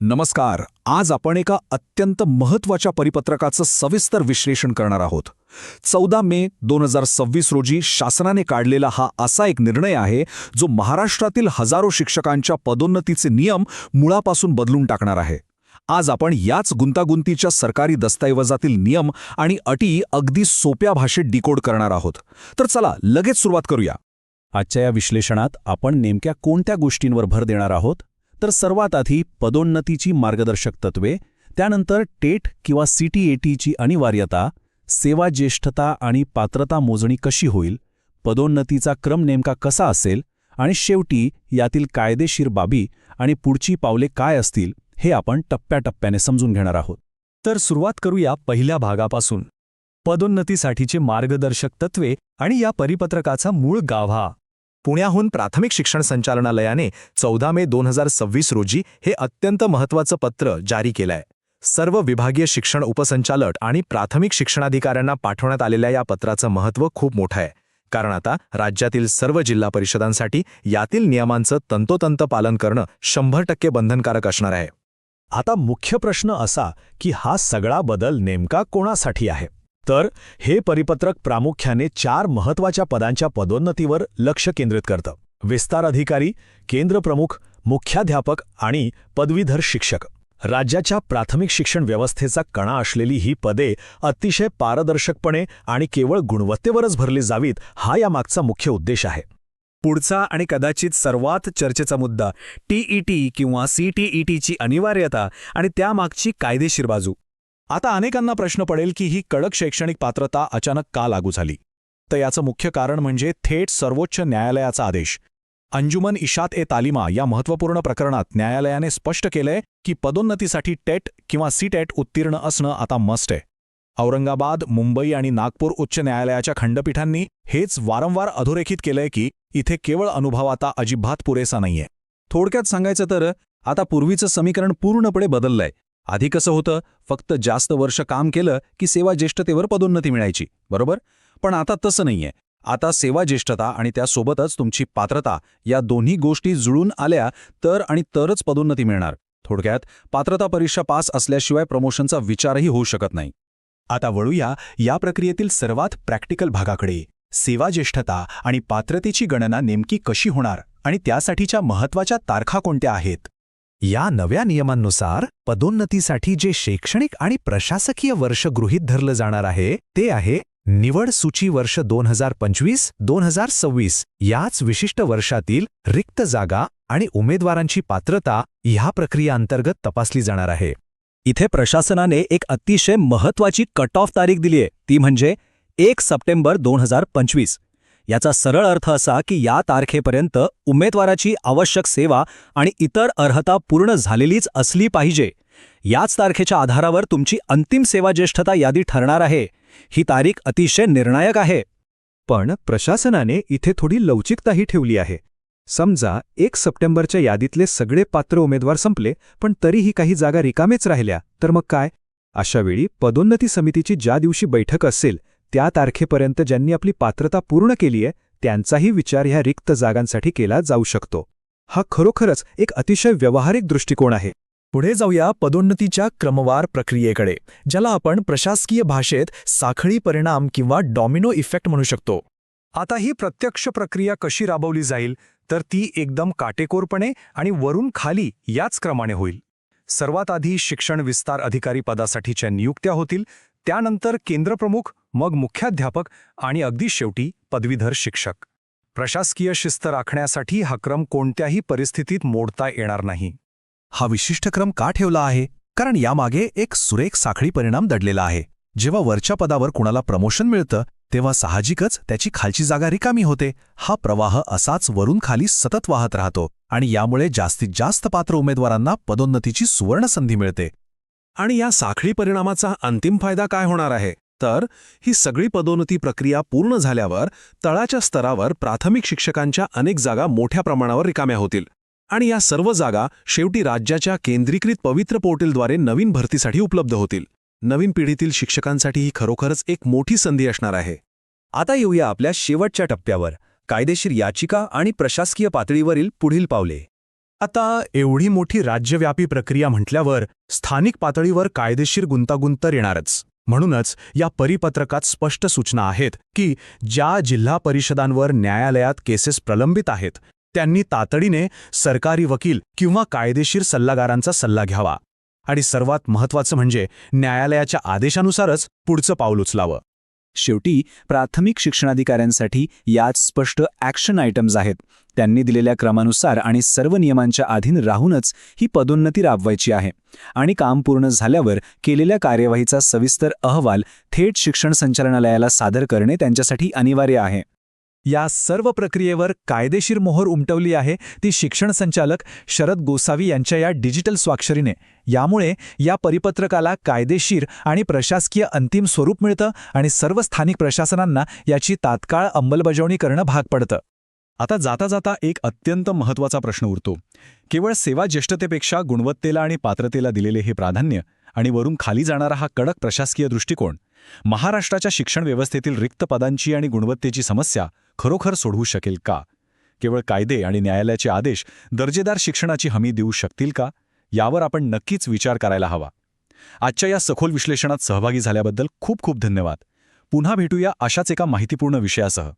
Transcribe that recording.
नमस्कार. आज आपण एका अत्यंत महत्त्वाच्या परिपत्रकाचं सविस्तर विश्लेषण करणार आहोत. 14 मे 2026 रोजी शासनाने काढलेला हा असा एक निर्णय आहे जो महाराष्ट्रातील हजारो शिक्षकांच्या पदोन्नतीचे नियम मुळापासून बदलून टाकणार आहे. आज आपण याच गुंतागुंतीच्या सरकारी दस्तऐवजातील नियम आणि अटी अगदी सोप्या भाषेत डिकोड करणार आहोत. तर चला लगेच सुरुवात करूया. आजच्या या विश्लेषणात आपण नेमक्या कोणत्या गोष्टींवर भर देणार आहोत? तर सर्वात आधी पदोन्नतीची मार्गदर्शक तत्वे, त्यानंतर टेट किंवा CTETची अनिवार्यता, सेवा ज्येष्ठता आणि पात्रता मोजणी कशी होईल, पदोन्नतीचा क्रम नेमका कसा असेल आणि शेवटी यातील कायदेशीर बाबी आणि पुढची पावले काय असतील हे आपण टप्प्याटप्प्याने समजून घेणार आहोत. तर सुरुवात करूया पहिल्या भागापासून. पदोन्नतीसाठीचे मार्गदर्शक तत्वे आणि या परिपत्रकाचा मूळ गाभा. पुण्याहून प्राथमिक शिक्षण संचालनालयाने 14 मे 2026 रोजी हे अत्यंत महत्त्वाचं पत्र जारी केलंय. सर्व विभागीय शिक्षण उपसंचालक आणि प्राथमिक शिक्षणाधिकाऱ्यांना पाठवण्यात आलेल्या या पत्राचं महत्त्व खूप मोठं आहे. कारण आता राज्यातील सर्व जिल्हा परिषदांसाठी यातील नियमांचं तंतोतंत पालन करणं 100% बंधनकारक असणार आहे. आता मुख्य प्रश्न असा की हा सगळा बदल नेमका कोणासाठी आहे? तर हे परिपत्रक प्रामुख्याने 4 महत्त्वाच्या पदांच्या पदोन्नतीवर लक्ष केंद्रित करतं: विस्तार अधिकारी, केंद्र प्रमुख, मुख्याध्यापक आणि पदवीधर शिक्षक. राज्याच्या प्राथमिक शिक्षण व्यवस्थेचा कणा असलेली ही पदे अतिशय पारदर्शकपणे आणि केवळ गुणवत्तेवरच भरली जावीत, हा यामागचा मुख्य उद्देश आहे. पुढचा आणि कदाचित सर्वात चर्चेचा मुद्दा TET किंवा CTETची अनिवार्यता आणि त्यामागची कायदेशीर बाजू. आता अनेकांना प्रश्न पडेल की ही कडक शैक्षणिक पात्रता अचानक का लागू झाली? तर याचं मुख्य कारण म्हणजे थेट सर्वोच्च न्यायालयाचा आदेश. अंजुमन इशात-ए-तालिमा या महत्त्वपूर्ण प्रकरणात न्यायालयाने स्पष्ट केलंय की पदोन्नतीसाठी टेट किंवा CTET उत्तीर्ण असणं आता मस्ट आहे. औरंगाबाद, मुंबई आणि नागपूर उच्च न्यायालयाच्या खंडपीठांनी हेच वारंवार अधोरेखित केलंय की इथे केवळ अनुभव आता अजिबात पुरेसा नाहीये. थोडक्यात सांगायचं तर आता पूर्वीचं समीकरण पूर्णपणे बदललंय. आधी कसं होतं, फक्त जास्त वर्ष काम केलं की सेवा ज्येष्ठतेवर पदोन्नती मिळायची, बरोबर? पण आता तसं नाहीये. आता सेवा ज्येष्ठता आणि त्यासोबतच तुमची पात्रता या दोन्ही गोष्टी जुळून आल्या तरच पदोन्नती मिळणार. थोडक्यात पात्रता परीक्षा पास असल्याशिवाय प्रमोशनचा विचारही होऊ शकत नाही. आता वळूया या प्रक्रियेतील सर्वात प्रॅक्टिकल भागाकडे. सेवा ज्येष्ठता आणि पात्रतेची गणना नेमकी कशी होणार आणि त्यासाठीच्या महत्त्वाच्या तारखा कोणत्या आहेत? या नव्या नियमांनुसार पदोन्नतीसाठी जे शैक्षणिक आणि प्रशासकीय वर्ष गृहीत धरलं जाणार आहे ते आहे निवड सूची वर्ष 2025-2026. याच विशिष्ट वर्षातील रिक्त जागा आणि उमेदवारांची पात्रता ह्या प्रक्रियेअंतर्गत तपासली जाणार आहे. इथे प्रशासनाने एक अतिशय महत्त्वाची कट ऑफ तारीख दिली आहे, ती म्हणजे 1 सप्टेंबर 2025. याचा सरळ अर्थ असा की या तारखेपर्यंत उमेदवाराची आवश्यक सेवा आणि इतर अर्हता पूर्ण झालेलीच असली पाहिजे. याच तारखेच्या आधारावर तुमची अंतिम सेवा ज्येष्ठता यादी ठरणार आहे. ही तारीख अतिशय निर्णायक आहे. पण प्रशासनाने इथे थोडी लवचिकताही ठेवली आहे. समजा 1 सप्टेंबरच्या यादीतले सगळे पात्र उमेदवार संपले पण तरीही काही जागा रिकामेच राहिल्या, तर मग काय? अशावेळी पदोन्नती समितीची ज्या दिवशी बैठक असेल त्या तारखेपर्यंत ज्यांनी आपली पात्रता पूर्ण केली आहे त्यांचाही विचार ह्या रिक्त जागांसाठी केला जाऊ शकतो. हा खरोखरच एक अतिशय व्यावहारिक दृष्टिकोन आहे. पुढे जाऊया पदोन्नतीच्या क्रमवार प्रक्रियेकडे, ज्याला आपण प्रशासकीय भाषेत साखळी परिणाम किंवा डॉमिनो इफेक्ट म्हणू शकतो. आता ही प्रत्यक्ष प्रक्रिया कशी राबवली जाईल तर ती एकदम काटेकोरपणे आणि वरून खाली याच क्रमाने होईल. सर्वात आधी शिक्षण विस्तार अधिकारी पदासाठीच्या नियुक्त्या होतील, त्यानंतर केंद्रप्रमुख, मग मुख्याध्यापक आणि अगदी शेवटी पदवीधर शिक्षक. प्रशासकीय शिस्त राखण्यासाठी हा क्रम कोणत्याही परिस्थितीत मोडता येणार नाही. हा विशिष्ट क्रम का ठेवला आहे? कारण यामागे एक सुरेख साखळी परिणाम दडलेला आहे. जेव्हा वरच्या पदावर कुणाला प्रमोशन मिळतं तेव्हा साहजिकच त्याची खालची जागा रिकामी होते. हा प्रवाह असाच वरून खाली सतत वाहत राहतो आणि यामुळे जास्तीत जास्त पात्र उमेदवारांना पदोन्नतीची सुवर्ण संधी मिळते. आणि या साखळी परिणामाचा अंतिम फायदा काय होणार आहे? तर ही सगळी पदोन्नती प्रक्रिया पूर्ण झाल्यावर तळाच्या स्तरावर प्राथमिक शिक्षकांच्या अनेक जागा मोठ्या प्रमाणावर रिकाम्या होतील आणि या सर्व जागा शेवटी राज्याच्या केंद्रीकृत पवित्र पोर्टलद्वारे नवीन भरतीसाठी उपलब्ध होतील. नवीन पिढीतील शिक्षकांसाठी ही खरोखरच एक मोठी संधी असणार आहे. आता येऊया आपल्या शेवटच्या टप्प्यावर, कायदेशीर याचिका आणि प्रशासकीय पातळीवरील पुढील पावले. आता एवढी मोठी राज्यव्यापी प्रक्रिया म्हटल्यावर स्थानिक पातळीवर कायदेशीर गुंतागुंत येणारच. म्हणूनच या परिपत्रकात स्पष्ट सूचना आहेत की ज्या जिल्हा परिषदांवर न्यायालयात केसेस प्रलंबित आहेत त्यांनी तातडीने सरकारी वकील किंवा कायदेशीर सल्लागारांचा सल्ला घ्यावा आणि सर्वात महत्त्वाचं म्हणजे न्यायालयाच्या आदेशानुसारच पुढचं पाऊल उचलावं. शेवटी प्राथमिक शिक्षणाधिकाऱ्यांसाठी यात स्पष्ट ॲक्शन आयटम्स आहेत. त्यांनी दिलेल्या क्रमानुसार आणि सर्व नियमांच्या अधीन राहूनच ही पदोन्नती राबवायची आहे आणि काम पूर्ण झाल्यावर केलेल्या कार्यवाहीचा सविस्तर अहवाल थेट शिक्षण संचालनालयाला सादर करणे त्यांच्यासाठी अनिवार्य आहे. या सर्व प्रक्रियेवर कायदेशीर मोहर उमटवली आहे ती शिक्षण संचालक शरद गोसावी यांच्या या डिजिटल स्वाक्षरीने. यामुळे या परिपत्रकाला कायदेशीर आणि प्रशासकीय अंतिम स्वरूप मिळतं आणि सर्व स्थानिक प्रशासनांना याची तात्काळ अंमलबजावणी करणं भाग पडतं. आता जाता जाता एक अत्यंत महत्त्वाचा प्रश्न उरतो. केवळ सेवा ज्येष्ठतेपेक्षा गुणवत्तेला आणि पात्रतेला दिलेले हे प्राधान्य आणि वरून खाली जाणारा हा कडक प्रशासकीय दृष्टिकोन महाराष्ट्राच्या शिक्षण व्यवस्थेतील रिक्त पदांची आणि गुणवत्तेची समस्या खरोखर सोडवू शकेल का? केवळ कायदे आणि न्यायालयाचे आदेश दर्जेदार शिक्षणाची हमी देऊ शकतील का? यावर आपण नक्कीच विचार करायला हवा. आजच्या या सखोल विश्लेषणात सहभागी झाल्याबद्दल खूप खूप धन्यवाद. पुन्हा भेटूया अशाच एका माहितीपूर्ण विषयासह.